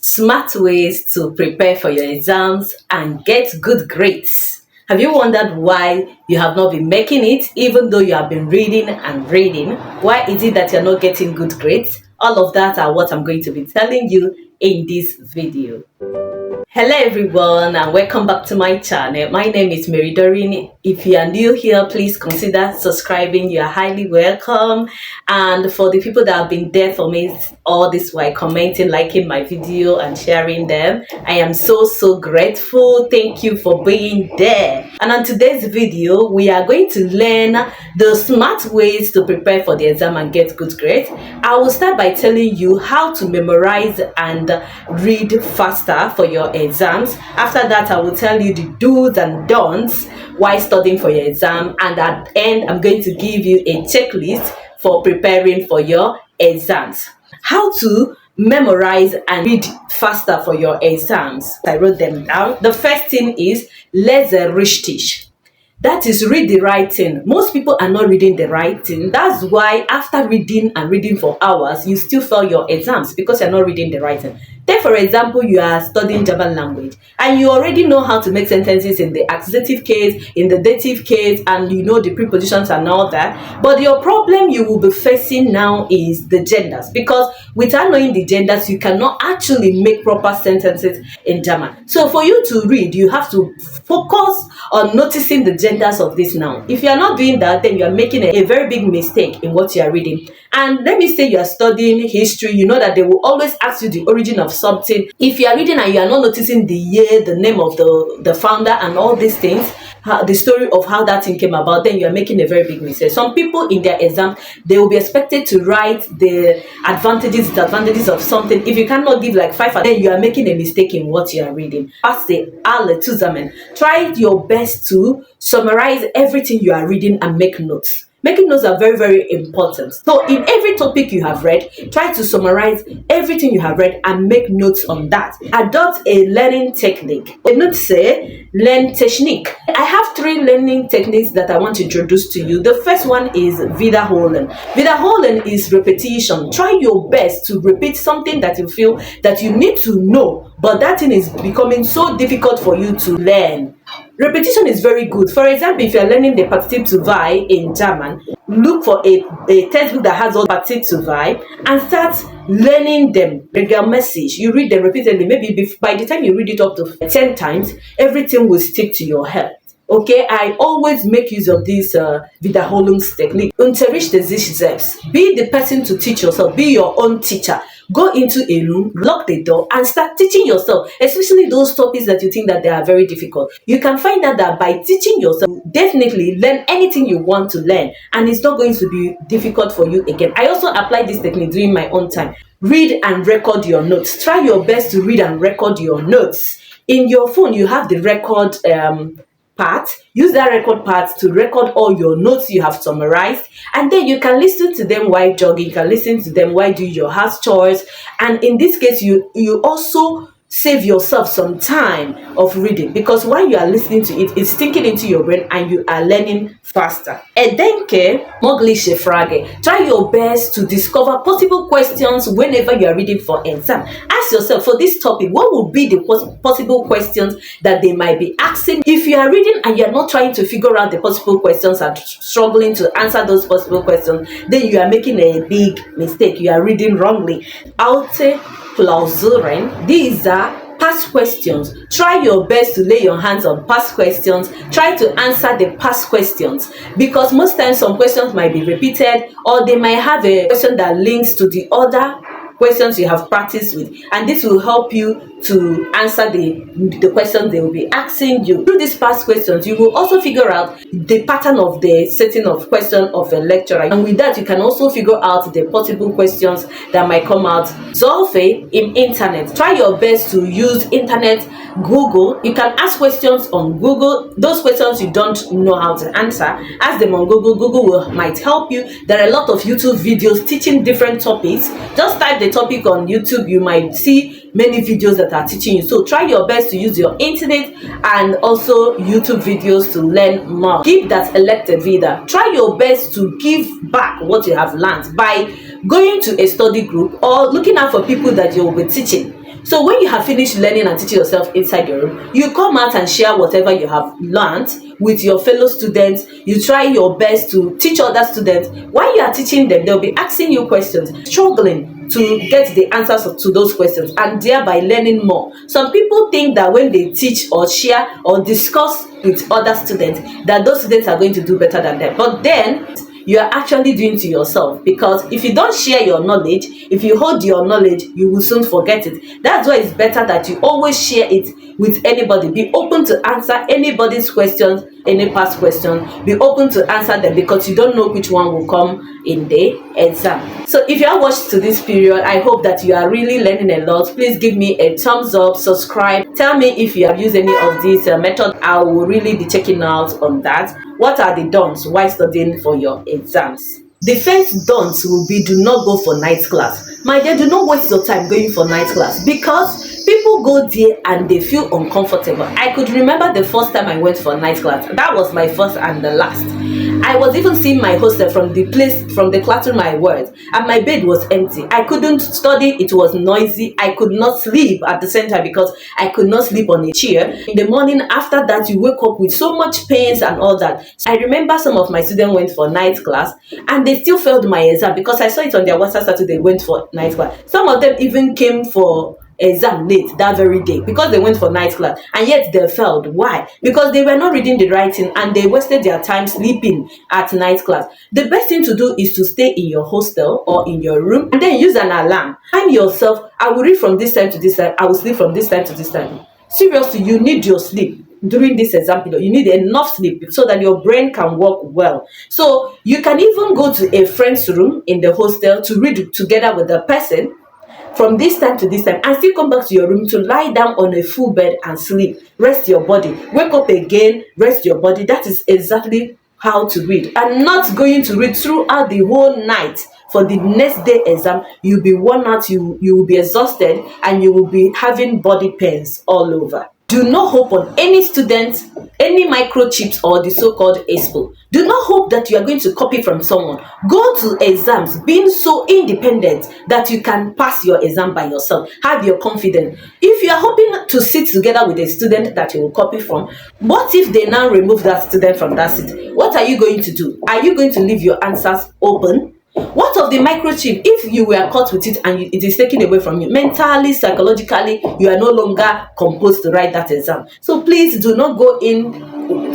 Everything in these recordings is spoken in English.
Smart ways to prepare for your exams and get good grades. Have you wondered why you have not been making it even though you have been reading and reading? Why is it that you're not getting good grades? All of that are what I'm going to be telling you in this video. Hello everyone and welcome back to my channel. My name is Mary Doreen. If you are new here, please consider subscribing. You are highly welcome. And for the people that have been there for me all this while, commenting, liking my video and sharing them, I am so grateful. Thank you for being there. And on today's video, we are going to learn the smart ways to prepare for the exam and get good grades. I will start by telling you how to memorize and read faster for your exams. After that, I will tell you the do's and don'ts while studying for your exam, and at the end I'm going to give you a checklist for preparing for your exams. How to memorize and read faster for your exams. I wrote them down. The first thing is lese richtig. That is, read the writing. Most people are not reading the writing. That's why after reading and reading for hours, you still fail your exams because you're not reading the writing. Take for example, you are studying German language and you already know how to make sentences in the accusative case, in the dative case, and you know the prepositions and all that. But your problem you will be facing now is the genders, because without knowing the genders, you cannot actually make proper sentences in German. So for you to read, you have to focus on noticing the genders of this noun. If you are not doing that, then you are making a very big mistake in what you are reading. And let me say you are studying history, you know that they will always ask you the origin of something. If you are reading and you are not noticing the year, the name of the founder and all these things, the story of how that thing came about, then you are making a very big mistake. Some people in their exam, they will be expected to write the advantages, disadvantages of something. If you cannot give like 5, then you are making a mistake in what you are reading. Passe alle zusammen. Try your best to summarize everything you are reading and make notes. Making notes are very important. So in every topic you have read, try to summarize everything you have read and make notes on that. Adopt a learning technique. A note say, learn technique. I have 3 learning techniques that I want to introduce to you. The first one is wiederholen. Wiederholen is repetition. Try your best to repeat something that you feel that you need to know, but that thing is becoming so difficult for you to learn. Repetition is very good. For example, if you are learning the partitive to vie in German, look for a textbook that has all partitive to vie and start learning them regelmäßig. You read them repeatedly. Maybe by the time you read it up to 10 times, everything will stick to your head. Okay, I always make use of this Wiederholungstechnique. Unterrichte sich selbst. Be the person to teach yourself. Be your own teacher. Go into a room, lock the door, and start teaching yourself, especially those topics that you think that they are very difficult. You can find out that by teaching yourself, definitely learn anything you want to learn, and it's not going to be difficult for you again. I also apply this technique during my own time. Read and record your notes. Try your best to read and record your notes. In your phone, you have the record part. Use that record part to record all your notes you have summarized, and then you can listen to them while jogging, you can listen to them while doing your house chores, and in this case you also save yourself some time of reading, because while you are listening to it, it's sinking into your brain and you are learning faster. Denke mögliche Frage. Try your best to discover possible questions whenever you are reading for exam. Ask yourself, for this topic, what would be the possible questions that they might be asking? If you are reading and you are not trying to figure out the possible questions and struggling to answer those possible questions, then you are making a big mistake. You are reading wrongly. Alte Klausuren. These are past questions. Try your best to lay your hands on past questions. Try to answer the past questions, because most times some questions might be repeated, or they might have a question that links to the other questions you have practiced with, and this will help you to answer the questions they will be asking you. Through these past questions, you will also figure out the pattern of the setting of question of a lecturer, and with that you can also figure out the possible questions that might come out. Solve in internet. Try your best to use internet, Google. You can ask questions on Google. Those questions you don't know how to answer, ask them on Google. Google might help you. There are a lot of YouTube videos teaching different topics. Just type the topic on YouTube, you might see many videos that are teaching you. So try your best to use your internet and also YouTube videos to learn more. Keep that elected vida. Try your best to give back what you have learned by going to a study group or looking out for people that you will be teaching. So when you have finished learning and teaching yourself inside your room, you come out and share whatever you have learned with your fellow students. You try your best to teach other students. While you are teaching them, they'll be asking you questions, struggling to get the answers to those questions, and thereby learning more. Some people think that when they teach or share or discuss with other students, that those students are going to do better than them. But then you are actually doing to yourself, because if you don't share your knowledge, if you hold your knowledge, you will soon forget it. That's why it's better that you always share it with anybody. Be open to answer anybody's questions, any past questions. Be open to answer them, because you don't know which one will come in the exam. So if you have watched to this period, I hope that you are really learning a lot. Please give me a thumbs up, subscribe, tell me if you have used any of these methods. I will really be checking out on that. What are the don'ts while studying for your exams? The first don'ts will be, do not go for night class. My dear, do not waste your time going for night class, because people go there and they feel uncomfortable. I could remember the first time I went for night class. That was my first and the last. I was even seeing my hostel from the classroom I was, and my bed was empty. I couldn't study, it was noisy. I could not sleep at the same time, because I could not sleep on a chair. In the morning after that, you wake up with so much pains and all that. I remember some of my students went for night class and they still failed my exam, because I saw it on their WhatsApp status they went for night class. Some of them even came for exam late that very day, because they went for night class, and yet they failed. Why? Because they were not reading the writing and they wasted their time sleeping at night class. The best thing to do is to stay in your hostel or in your room, and then use an alarm. Time yourself, I will read from this time to this time, I will sleep from this time to this time. Seriously, you need your sleep during this exam period. You need enough sleep so that your brain can work well. So you can even go to a friend's room in the hostel to read together with the person from this time to this time, and still come back to your room to lie down on a full bed and sleep. Rest your body, wake up again, rest your body. That is exactly how to read, and not going to read throughout the whole night. For the next day exam, you'll be worn out, you will be exhausted, and you will be having body pains all over. Do not hope on any student, any microchips, or the so-called expo. Do not hope that you are going to copy from someone. Go to exams being so independent that you can pass your exam by yourself. Have your confidence. If you are hoping to sit together with a student that you will copy from, what if they now remove that student from that seat? What are you going to do? Are you going to leave your answers open? What of the microchip? If you were caught with it and it is taken away from you, mentally, psychologically, you are no longer composed to write that exam. So please do not go in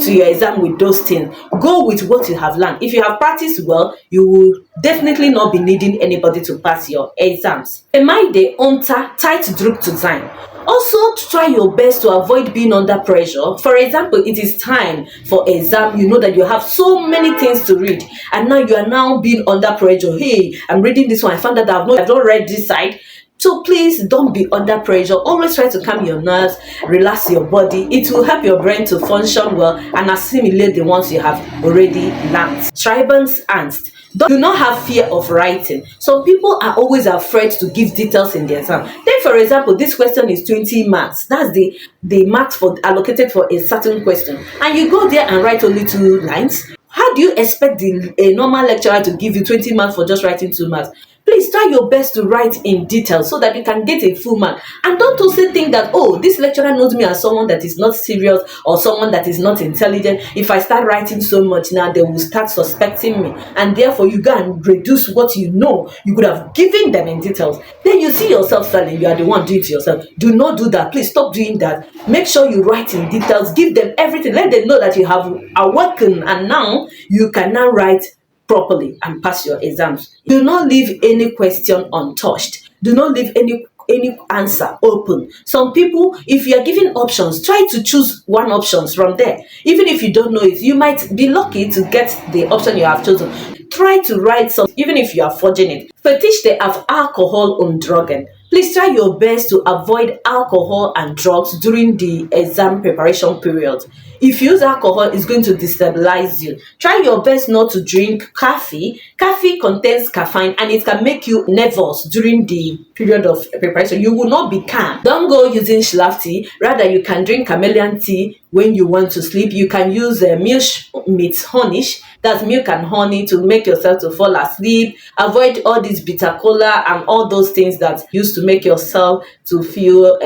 to your exam with those things. Go with what you have learned. If you have practiced well, you will definitely not be needing anybody to pass your exams. Mind the unter tight druk to time. Also, try your best to avoid being under pressure. For example, it is time for exam. You know that you have so many things to read, and now you are now being under pressure. Hey, I'm reading this one. I found out that I've not read this side. So please don't be under pressure. Always try to calm your nerves, relax your body. It will help your brain to function well and assimilate the ones you have already learned. Schreibens Angst. Do not have fear of writing. Some people are always afraid to give details in the exam. Take for example, this question is 20 marks. That's the marks for allocated for a certain question. And you go there and write only 2 lines. How do you expect a normal lecturer to give you 20 marks for just writing 2 marks? Please try your best to write in detail so that you can get a full mark. And don't also think that, oh, this lecturer knows me as someone that is not serious or someone that is not intelligent. If I start writing so much now, they will start suspecting me. And therefore, you go and reduce what you know you could have given them in details. Then you see yourself failing. You are the one doing it to yourself. Do not do that. Please stop doing that. Make sure you write in details. Give them everything. Let them know that you have awakened and now you can now write properly and pass your exams. Do not leave any question untouched. Do not leave any answer open. Some people, if you are given options, try to choose one option from there. Even if you don't know it, you might be lucky to get the option you have chosen. Try to write something, even if you are forging it. Verzichte auf Alkohol und Drogen. Please try your best to avoid alcohol and drugs during the exam preparation period. If you use alcohol, it's going to destabilize you. Try your best not to drink coffee. Coffee contains caffeine and it can make you nervous during the period of preparation. You will not be calm. Don't go using schlaf tea. Rather, you can drink chameleon tea when you want to sleep. You can use milk meets honey. That's milk and honey to make yourself to fall asleep. Avoid all this bitter cola and all those things that used to make yourself to feel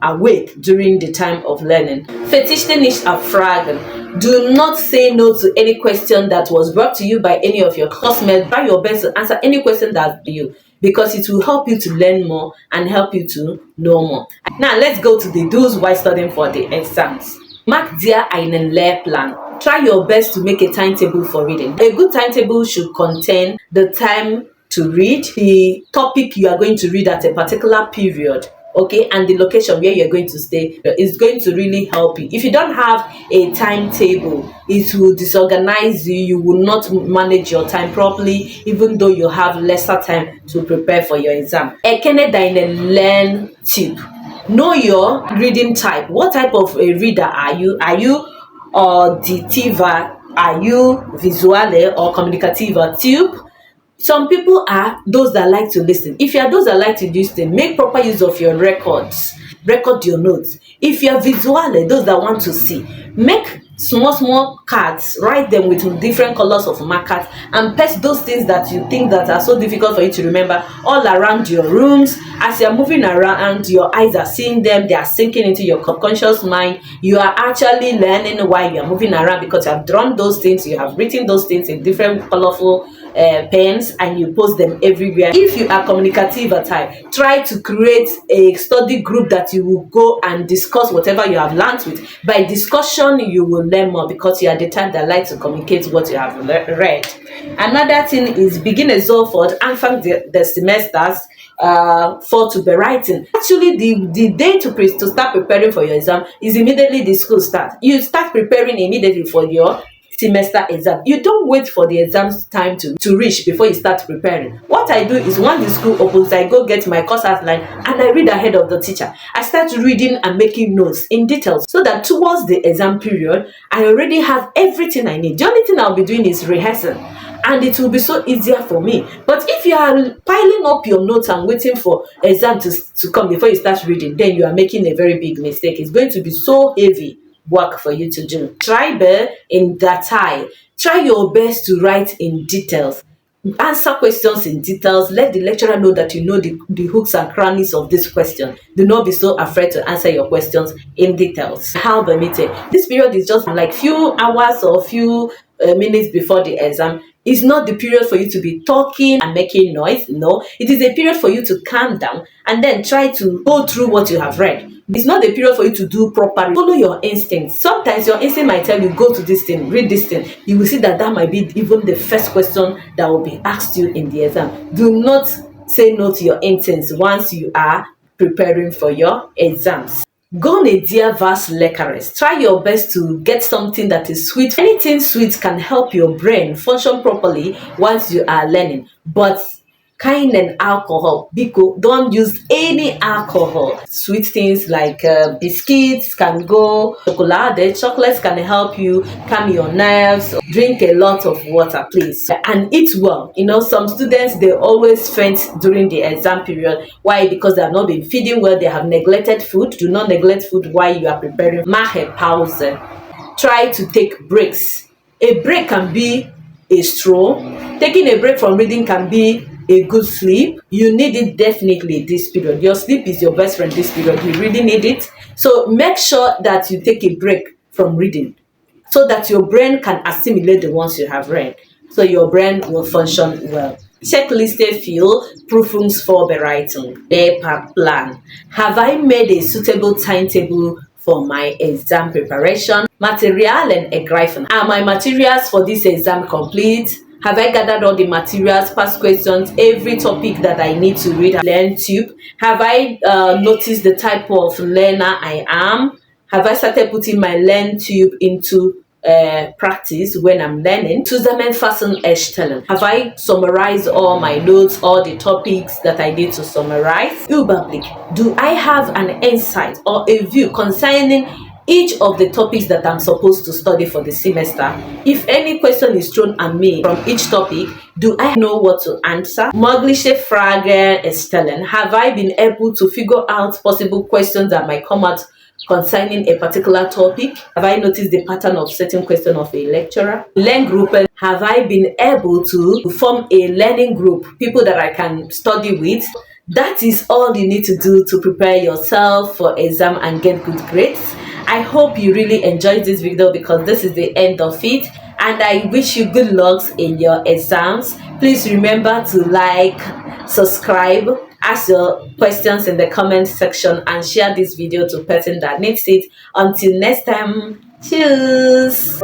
awake during the time of learning. Verzichte nicht auf Fragen. Do not say no to any question that was brought to you by any of your classmates. Try your best to answer any question that's you, because it will help you to learn more and help you to know more. Now let's go to the do's while studying for the exams. Mark dir einen Lehrplan. Try your best to make a timetable for reading. A good timetable should contain the time to read, the topic you are going to read at a particular period, okay, and the location where you're going to stay. Is going to really help you. If you don't have a timetable, it will disorganize you. You will not manage your time properly, even though you have lesser time to prepare for your exam. Erkenne deine Lerntyp. Know your reading type. What type of a reader are you? Are you auditiva? Are you visuale or communicativa type? Some people are those that like to listen. If you are those that like to listen, make proper use of your records. Record your notes. If you are visuale, those that want to see, make small cards, write them with different colors of markers, and paste those things that you think that are so difficult for you to remember all around your rooms. As you're moving around, your eyes are seeing them, they are sinking into your subconscious mind. You are actually learning while you're moving around, because you have drawn those things, you have written those things in different colorful pens, and you post them everywhere. If you are communicative type, try to create a study group that you will go and discuss whatever you have learned with. By discussion, you will learn more, because you are the type that likes to communicate what you have read. Another thing is beginner Zolford, Anfang the semesters for to be writing. Actually, the day to start preparing for your exam is immediately the school start. You start preparing immediately for your semester exam. You don't wait for the exams time to reach before you start preparing. What I do is, when the school opens, I go get my course outline and I read ahead of the teacher. I start reading and making notes in details, so that towards the exam period, I already have everything I need. The only thing I'll be doing is rehearsing, and it will be so easier for me. But if you are piling up your notes and waiting for exam to come before you start reading, then you are making a very big mistake. It's going to be so heavy work for you to do. Try in detail. Try your best to write in details. Answer questions in details. Let the lecturer know that you know the hooks and crannies of this question. Do not be so afraid to answer your questions in details. How the meeting? This period is just like few hours or few minutes before the exam. It's not the period for you to be talking and making noise. No, it is a period for you to calm down and then try to go through what you have read. It's not the period for you to do properly. Follow your instincts. Sometimes your instinct might tell you, go to this thing, read this thing. You will see that might be even the first question that will be asked you in the exam. Do not say no to your instincts once you are preparing for your exams. Go ne dir was Leckeres. Try your best to get something that is sweet. Anything sweet can help your brain function properly once you are learning. But keinen alcohol. Biko, don't use any alcohol. Sweet things like biscuits can go. Chocolates can help you calm your nerves. Drink a lot of water, please. And eat well. You know, some students, they always faint during the exam period. Why? Because they have not been feeding well. They have neglected food. Do not neglect food while you are preparing. Mache Pause. Try to take breaks. A break can be a stroll. Taking a break from reading can be a good sleep. You need it definitely this period. Your sleep is your best friend this period. You really need it. So make sure that you take a break from reading, so that your brain can assimilate the ones you have read, so your brain will function well. Checkliste viel Prüfungsvorbereitung. Lehrplan. Have I made a suitable timetable for my exam preparation? Materialien ergreifen. Are my materials for this exam complete? Have I gathered all the materials, past questions, every topic that I need to read? Lerntyp. Have I noticed the type of learner I am? Have I started putting my Lerntyp into practice when I'm learning? Zusammenfassen erstellen. Have I summarized all my notes, all the topics that I need to summarize? Überblick. Do I have an insight or a view concerning each of the topics that I'm supposed to study for the semester. If any question is thrown at me from each topic, do I know what to answer? Mögliche Fragen stellen. Have I been able to figure out possible questions that might come out concerning a particular topic? Have I noticed the pattern of certain question of a lecturer? Lerngruppen. Have I been able to form a learning group, people that I can study with? That is all you need to do to prepare yourself for exam and get good grades. I hope you really enjoyed this video because this is the end of it, and I wish you good luck in your exams. Please remember to like, subscribe, ask your questions in the comment section, and share this video to a person that needs it. Until next time, cheers.